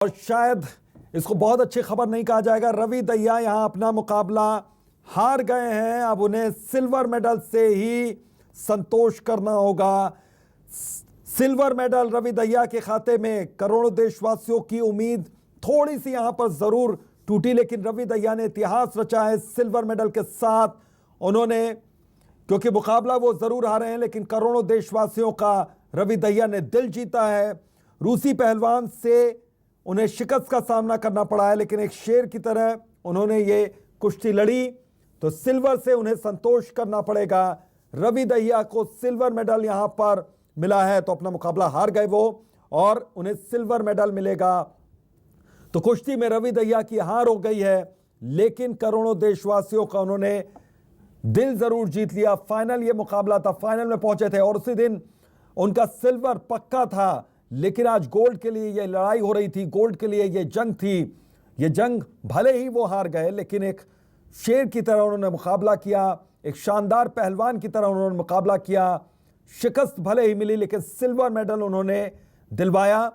और शायद इसको बहुत अच्छी खबर नहीं कहा जाएगा, रवि दहिया यहां अपना मुकाबला हार गए हैं। अब उन्हें सिल्वर मेडल से ही संतोष करना होगा। सिल्वर मेडल रवि दहिया के खाते में। करोड़ों देशवासियों की उम्मीद थोड़ी सी यहां पर जरूर टूटी, लेकिन रवि दहिया ने इतिहास रचा है सिल्वर मेडल के साथ। उन्होंने, क्योंकि मुकाबला वो जरूर हारे हैं, लेकिन करोड़ों देशवासियों का रवि दहिया ने दिल जीता है। रूसी पहलवान से उन्हें शिकस्त का सामना करना पड़ा है, लेकिन एक शेर की तरह उन्होंने ये कुश्ती लड़ी, तो सिल्वर से उन्हें संतोष करना पड़ेगा। रवि दहिया को सिल्वर मेडल यहां पर मिला है, तो अपना मुकाबला हार गए वो, और उन्हें सिल्वर मेडल मिलेगा। तो कुश्ती में रवि दहिया की हार हो गई है, लेकिन करोड़ों देशवासियों का उन्होंने दिल जरूर जीत लिया। फाइनल ये मुकाबला था, फाइनल में पहुंचे थे और उसी दिन उनका सिल्वर पक्का था, लेकिन आज गोल्ड के लिए ये लड़ाई हो रही थी, गोल्ड के लिए ये जंग थी। ये जंग भले ही वो हार गए, लेकिन एक शेर की तरह उन्होंने मुकाबला किया, एक शानदार पहलवान की तरह उन्होंने मुकाबला किया। शिकस्त भले ही मिली, लेकिन सिल्वर मेडल उन्होंने दिलवाया।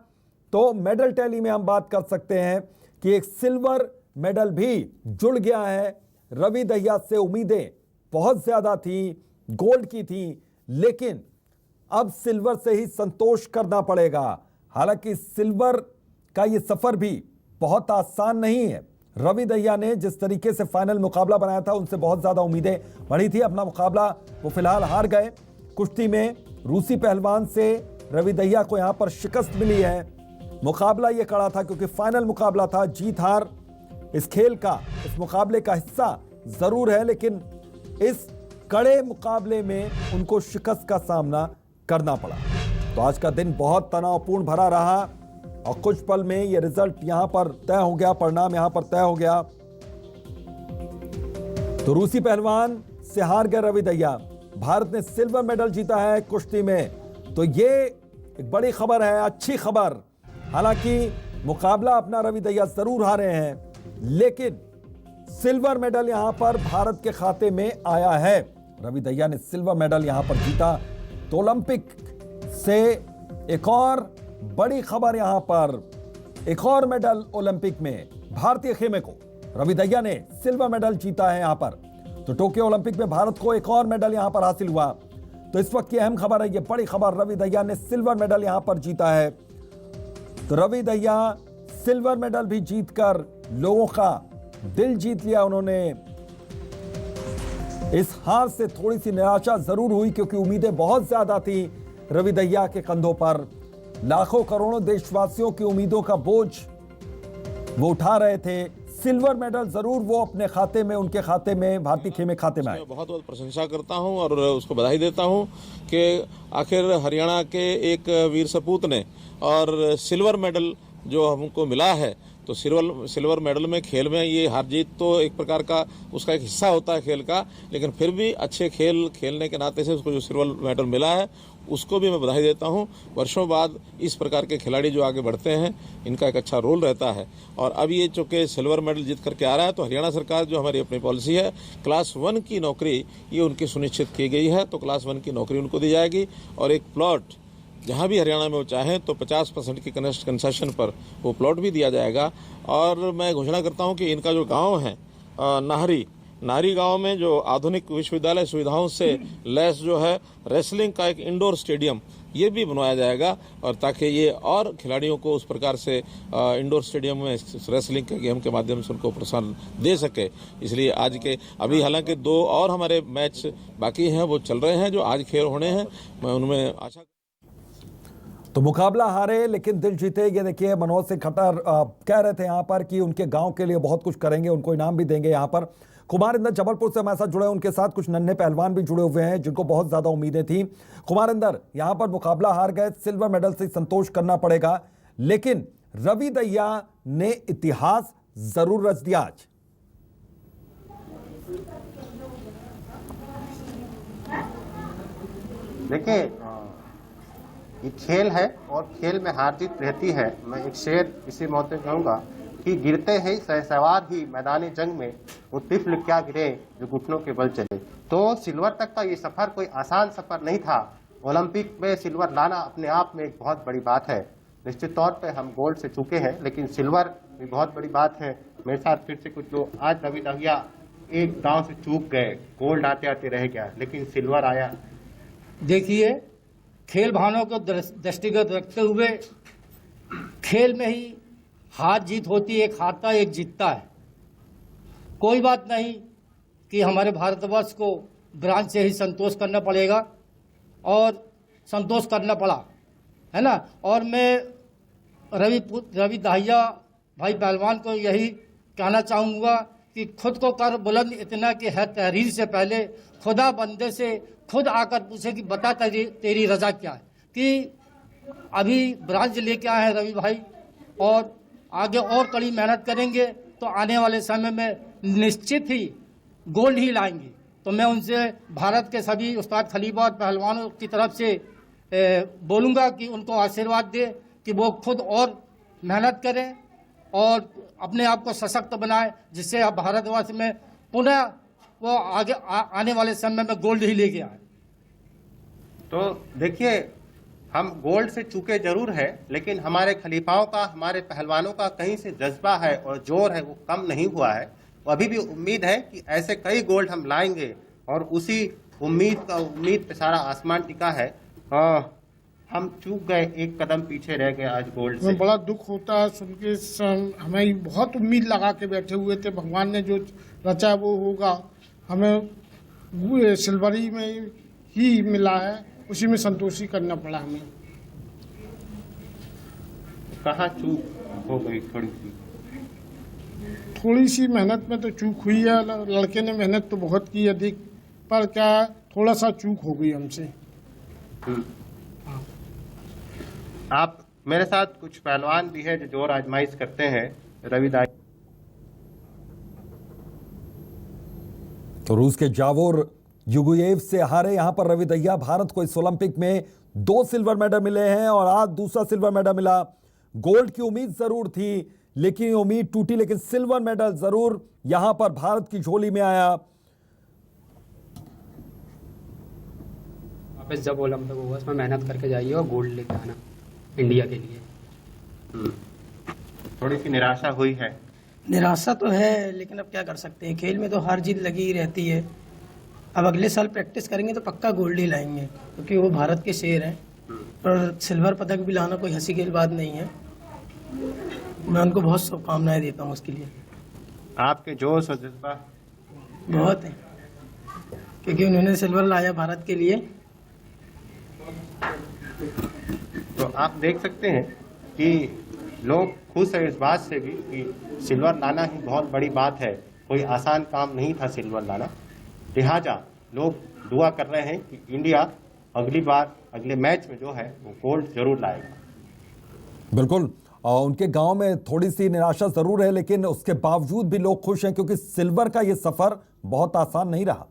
तो मेडल टैली में हम बात कर सकते हैं कि एक सिल्वर मेडल भी जुड़ गया है। रवि दहिया से उम्मीदें बहुत ज्यादा थी, गोल्ड की थी, लेकिन अब सिल्वर से ही संतोष करना पड़ेगा। हालांकि सिल्वर का ये सफर भी बहुत आसान नहीं है। रवि दहिया ने जिस तरीके से फाइनल मुकाबला बनाया था, उनसे बहुत ज्यादा उम्मीदें बढ़ी थी। अपना मुकाबला वो फिलहाल हार गए। कुश्ती में रूसी पहलवान से रवि दहिया को यहां पर शिकस्त मिली है। मुकाबला ये कड़ा था, क्योंकि फाइनल मुकाबला था। जीत हार इस खेल का, इस मुकाबले का हिस्सा जरूर है, लेकिन इस कड़े मुकाबले में उनको शिकस्त का सामना करना पड़ा। तो आज का दिन बहुत तनावपूर्ण भरा रहा, और कुछ पल में यह रिजल्ट यहां पर तय हो गया, परिणाम यहां पर तय हो गया। तो रूसी पहलवान से हार गए रवि दहिया। भारत ने सिल्वर मेडल जीता है कुश्ती में, तो ये एक बड़ी खबर है, अच्छी खबर। हालांकि मुकाबला अपना रवि दहिया जरूर हारे हैं, लेकिन सिल्वर मेडल यहां पर भारत के खाते में आया है। रवि दहिया ने सिल्वर मेडल यहां पर जीता, तो ओलंपिक से एक और बड़ी खबर, यहां पर एक और मेडल ओलंपिक में भारतीय खेमे को रवि दहिया ने सिल्वर मेडल जीता है यहां पर। तो टोक्यो ओलंपिक में भारत को एक और मेडल यहां पर हासिल हुआ। तो इस वक्त की अहम खबर है, ये बड़ी खबर, रवि दहिया ने सिल्वर मेडल यहां पर जीता है। तो रवि दहिया सिल्वर मेडल भी जीतकर लोगों का दिल जीत लिया उन्होंने। इस हार से थोड़ी सी निराशा जरूर हुई, क्योंकि उम्मीदें बहुत ज्यादा थी रवि दहिया के कंधों पर। लाखों करोड़ों देशवासियों की उम्मीदों का बोझ वो उठा रहे थे। सिल्वर मेडल जरूर वो अपने खाते में, उनके खाते में, भारतीय खेमे खाते में आए। बहुत बहुत प्रशंसा करता हूं और उसको बधाई देता हूं कि आखिर हरियाणा के एक वीर सपूत ने और सिल्वर मेडल जो हमको मिला है। तो सिल्वर मेडल में, खेल में ये हार जीत तो एक प्रकार का उसका एक हिस्सा होता है खेल का, लेकिन फिर भी अच्छे खेल खेलने के नाते से उसको जो सिल्वर मेडल मिला है, उसको भी मैं बधाई देता हूं। वर्षों बाद इस प्रकार के खिलाड़ी जो आगे बढ़ते हैं, इनका एक अच्छा रोल रहता है। और अब ये चूंकि सिल्वर मेडल जीत करके आ रहा है, तो हरियाणा सरकार जो हमारी अपनी पॉलिसी है, क्लास 1 की नौकरी ये उनकी सुनिश्चित की गई है। तो क्लास 1 की नौकरी उनको दी जाएगी, और एक प्लॉट जहां भी हरियाणा में वो चाहें तो 50% की कंसेशन पर वो प्लॉट भी दिया जाएगा। और मैं घोषणा करता हूं कि इनका जो गांव है नाहरी गांव में, जो आधुनिक विश्वविद्यालय सुविधाओं से लैस जो है रेसलिंग का एक इंडोर स्टेडियम ये भी बनवाया जाएगा, और ताकि ये और खिलाड़ियों को उस प्रकार से इंडोर स्टेडियम में रेसलिंग के गेम के माध्यम से उनको प्रोत्साहन दे सके। इसलिए आज के अभी हालांकि 2 और हमारे मैच बाकी हैं, वो चल रहे हैं, जो आज खेल होने हैं। मैं उनमें आशा। तो मुकाबला हारे लेकिन दिल जीते। ये देखिए, मनोज सिंह खट्टर कह रहे थे यहाँ पर कि उनके गांव के लिए बहुत कुछ करेंगे, उनको इनाम भी देंगे। यहाँ पर कुमार इंदर जबलपुर से हमारे साथ जुड़े, उनके साथ कुछ नन्हे पहलवान भी जुड़े हुए हैं जिनको बहुत ज्यादा उम्मीदें थी। कुमार इंदर, यहाँ पर मुकाबला हार गए, सिल्वर मेडल से संतोष करना पड़ेगा, लेकिन रवि दहिया ने इतिहास जरूर रच दिया आज। देखिए, ये खेल है और खेल में हार जीत रहती है। मैं एक शेर इसी मौके कहूंगा कि गिरते हैं सहसवार ही मैदानी जंग में, वो तिफल क्या गिरे जो घुटनों के बल चले। तो सिल्वर तक का ये सफर कोई आसान सफर नहीं था। ओलंपिक में सिल्वर लाना अपने आप में एक बहुत बड़ी बात है। निश्चित तौर पे हम गोल्ड से चूके हैं, लेकिन सिल्वर भी बहुत बड़ी बात है। मेरे साथ फिर से कुछ लोग, आज रवि दहिया एक दांव से चूक गए, गोल्ड आते आते रह गया, लेकिन सिल्वर आया। देखिए, खेल भावनाओं को दृष्टिगत रखते हुए खेल में ही हार जीत होती है, एक हारता है एक जीतता है। कोई बात नहीं कि हमारे भारतवर्ष को ब्रांज से ही संतोष करना पड़ेगा और संतोष करना पड़ा, है ना। और मैं रवि दहिया भाई पहलवान को यही कहना चाहूँगा कि खुद को कर बुलंद इतना कि है तहरीर से पहले खुदा बंदे से खुद आकर पूछे कि बता तेरी रजा क्या है। कि अभी ब्रांज लेके आए हैं रवि भाई और आगे और कड़ी मेहनत करेंगे तो आने वाले समय में निश्चित ही गोल्ड ही लाएंगे। तो मैं उनसे भारत के सभी उस्ताद खलीफा और पहलवानों की तरफ से बोलूँगा कि उनको आशीर्वाद दे कि वो खुद और मेहनत करें और अपने आप को सशक्त बनाए, जिससे अब भारतवर्ष में पुनः वो आगे आने वाले समय में गोल्ड ही लेके आए। तो देखिए, हम गोल्ड से चूके जरूर है, लेकिन हमारे खलीफाओं का, हमारे पहलवानों का कहीं से जज्बा है और जोर है वो कम नहीं हुआ है। अभी भी उम्मीद है कि ऐसे कई गोल्ड हम लाएंगे और उसी उम्मीद पे सारा आसमान टिका है। हम चूक गए, एक कदम पीछे रह गए आज गोल्ड से। बड़ा दुख होता है सुन के। हमें बहुत उम्मीद लगा के बैठे हुए थे, भगवान ने जो रचा वो होगा। हमें सिल्वरी में ही मिला है, उसी में संतोषी करना पड़ा हमें। कहाँ चूक हो गई? थोड़ी सी मेहनत में तो चूक हुई है। लड़के ने मेहनत तो बहुत की अधिक, पर क्या थोड़ा सा चूक हो गई हमसे। आप मेरे साथ कुछ पहलवान भी है जो जोर आजमाइश करते हैं। रवि दहिया तो रूस के जावोर युगुयेव से हारे यहाँ पर रवि दहिया। भारत को इस ओलंपिक में 2 सिल्वर मेडल मिले हैं और आज दूसरा सिल्वर मेडल मिला। गोल्ड की उम्मीद जरूर थी लेकिन ये उम्मीद टूटी, लेकिन सिल्वर मेडल जरूर यहां पर भारत की झोली में आया। वापस जब ओलंपिक होगा उसमें मेहनत करके जाइए और गोल्ड लेके आना इंडिया के लिए। थोड़ी सी निराशा हुई है। निराशा तो है, लेकिन अब क्या कर सकते हैं, खेल में तो हार जीत लगी ही रहती है। अब अगले साल प्रैक्टिस करेंगे तो पक्का गोल्ड ही लाएंगे, क्योंकि वो भारत के शेर हैं और सिल्वर पदक भी लाना कोई हंसी की बात नहीं है। मैं उनको बहुत शुभकामनाएं देता हूँ उसके लिए। आपके जोश और जज्बा बहुत है, क्योंकि उन्होंने सिल्वर लाया भारत के लिए। तो आप देख सकते हैं कि लोग खुश है इस बात से भी कि सिल्वर लाना ही बहुत बड़ी बात है। कोई आसान काम नहीं था सिल्वर लाना। लिहाजा लोग दुआ कर रहे हैं कि इंडिया अगली बार अगले मैच में जो है वो गोल्ड जरूर लाएगा। बिल्कुल, उनके गांव में थोड़ी सी निराशा जरूर है, लेकिन उसके बावजूद भी लोग खुश हैं क्योंकि सिल्वर का ये सफर बहुत आसान नहीं रहा।